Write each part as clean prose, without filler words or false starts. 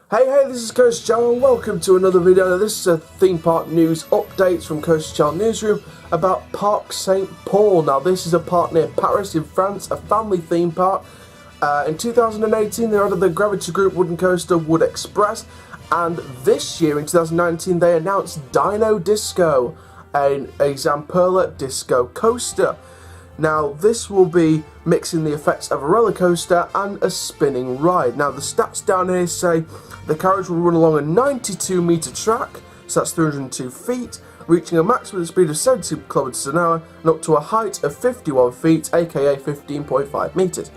Hey, this is Coast Channel and welcome to another video. Now, this is a theme park news update from Coast Channel Newsroom about Parc St. Paul. Now, this is a park near Paris in France, a family theme park. In 2018, they added the Gravity Group wooden coaster Wood Express, and this year in 2019, they announced Dino Disco, a Zamperla disco coaster. Now, this will be mixing the effects of a roller coaster and a spinning ride. Now, the stats down here say the carriage will run along a 92-metre track, so that's 302 feet, reaching a maximum speed of 70 km an hour and up to a height of 51 feet, aka 15.5 metres.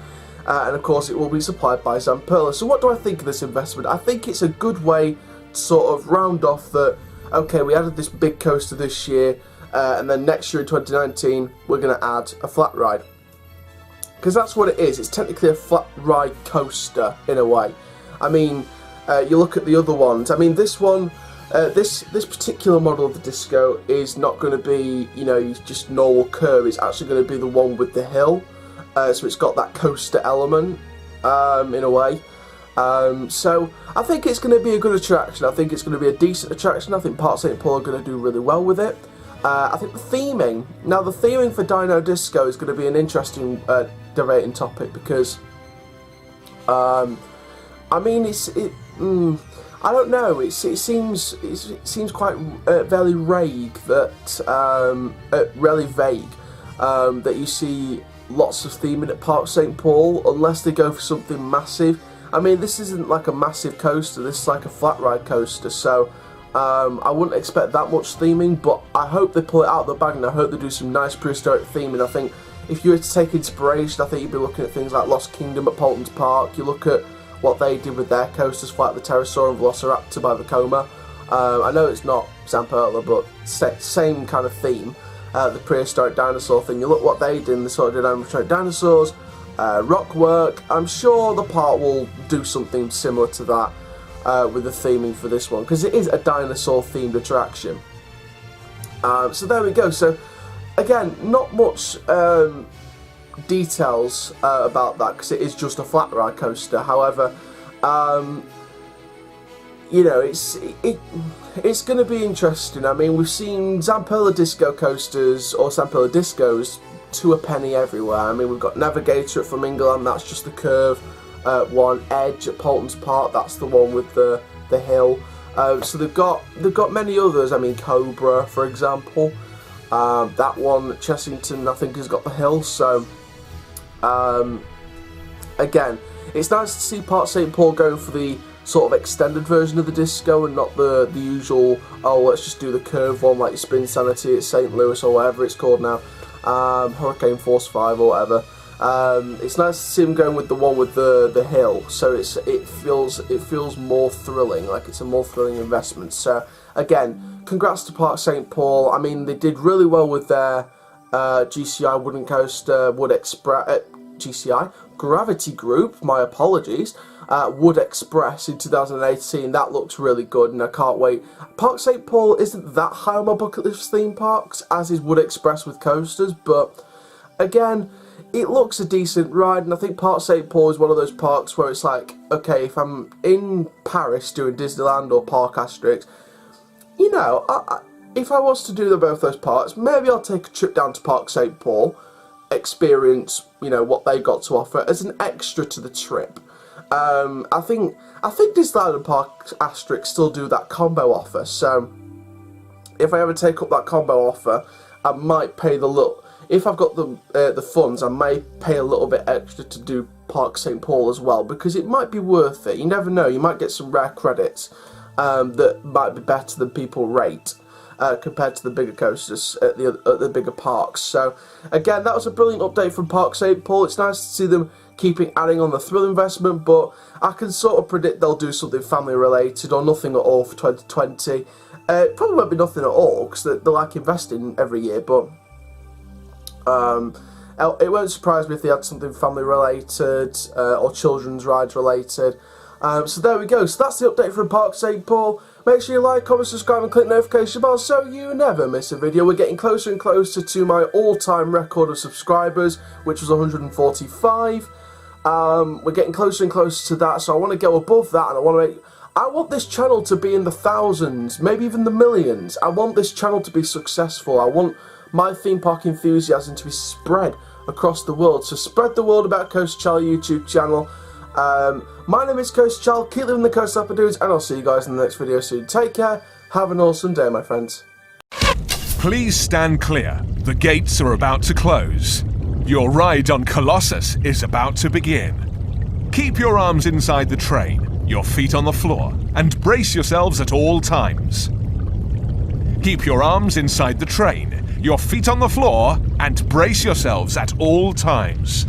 And of course, it will be supplied by Zamperla. So, what do I think of this investment? I think it's a good way to sort of round off that, okay, we added this big coaster this year. And then next year in 2019, we're going to add a flat ride. Because that's what it is. It's technically a flat ride coaster, in a way. I mean, you look at the other ones. I mean, this one, this particular model of the disco is not going to be, you know, just normal curve. It's actually going to be the one with the hill. So it's got that coaster element, in a way. So I think it's going to be a good attraction. I think it's going to be a decent attraction. I think Parc St. Paul are going to do really well with it. I think the theming, now the theming for Dino Disco is going to be an interesting debating topic because, I mean, I don't know, it seems quite very vague that you see lots of theming at Parc St. Paul unless they go for something massive. I mean, this isn't like a massive coaster, this is like a flat ride coaster, so I wouldn't expect that much theming, but I hope they pull it out of the bag and I hope they do some nice prehistoric theming. I think if you were to take inspiration, I think you'd be looking at things like Lost Kingdom at Paulton's Park. You look at what they did with their coasters, like the Pterosaur and Velociraptor by Vekoma. I know it's not Zamperla, but same kind of theme, the prehistoric dinosaur thing. You look what they did, and they sort of did animatronic dinosaurs, rock work. I'm sure the park will do something similar to that. With the theming for this one, because it is a dinosaur themed attraction. So there we go. So again, not much details about that because it is just a flat ride coaster. However, you know, it's going to be interesting. I mean, we've seen Zamperla disco coasters or Zamperla discos to a penny everywhere. I mean, we've got Navigator at Flamingoland, that's just the curve. One Edge at Paulton's Park, that's the one with the hill. So they've got many others. I mean, Cobra, for example. That one at Chessington, I think, has got the hill. So again, it's nice to see Parc St. Paul going for the sort of extended version of the disco and not the usual, oh, let's just do the curve one like Spin Sanity at St. Louis or whatever it's called now, Hurricane Force 5 or whatever. It's nice to see him going with the one with the hill, so it feels more thrilling, like it's a more thrilling investment. So again, congrats to Parc St. Paul. I mean, they did really well with their GCI wooden coaster, Wood Express, GCI Gravity Group. My apologies. Wood Express in 2018. That looks really good, and I can't wait. Parc St. Paul isn't that high on my bucket list theme parks, as is Wood Express with coasters, but again, it looks a decent ride, and I think Parc St. Paul is one of those parks where it's like, okay, if I'm in Paris doing Disneyland or Parc Asterix, you know, if I was to do both those parks, maybe I'll take a trip down to Parc St. Paul, experience, you know, what they got to offer as an extra to the trip. I think Disneyland and Parc Asterix still do that combo offer, so if I ever take up that combo offer, I might pay the little. If I've got the funds, I may pay a little bit extra to do Parc St. Paul as well, because it might be worth it. You never know, you might get some rare credits that might be better than people rate compared to the bigger coasters at the bigger parks. So again, that was a brilliant update from Parc St. Paul. It's nice to see them keeping adding on the thrill investment, but I can sort of predict they'll do something family related or nothing at all for 2020. It probably won't be nothing at all because they like investing every year, but it won't surprise me if they had something family related or children's rides related. So there we go. So that's the update from Parc St. Paul. Make sure you like, comment, subscribe and click the notification bell so you never miss a video. We're getting closer and closer to my all-time record of subscribers, which was 145. We're getting closer and closer to that, so I want to go above that, and I want this channel to be in the thousands, maybe even the millions. I want this channel to be successful. I want my theme park enthusiasm to be spread across the world. So spread the word about Coast Chal YouTube channel. My name is Coast Chal. Keep living the Coast Dudes, and I'll see you guys in the next video soon. Take care. Have an awesome day, my friends. Please stand clear. The gates are about to close. Your ride on Colossus is about to begin. Keep your arms inside the train, your feet on the floor, and brace yourselves at all times. Keep your arms inside the train, your feet on the floor, and brace yourselves at all times.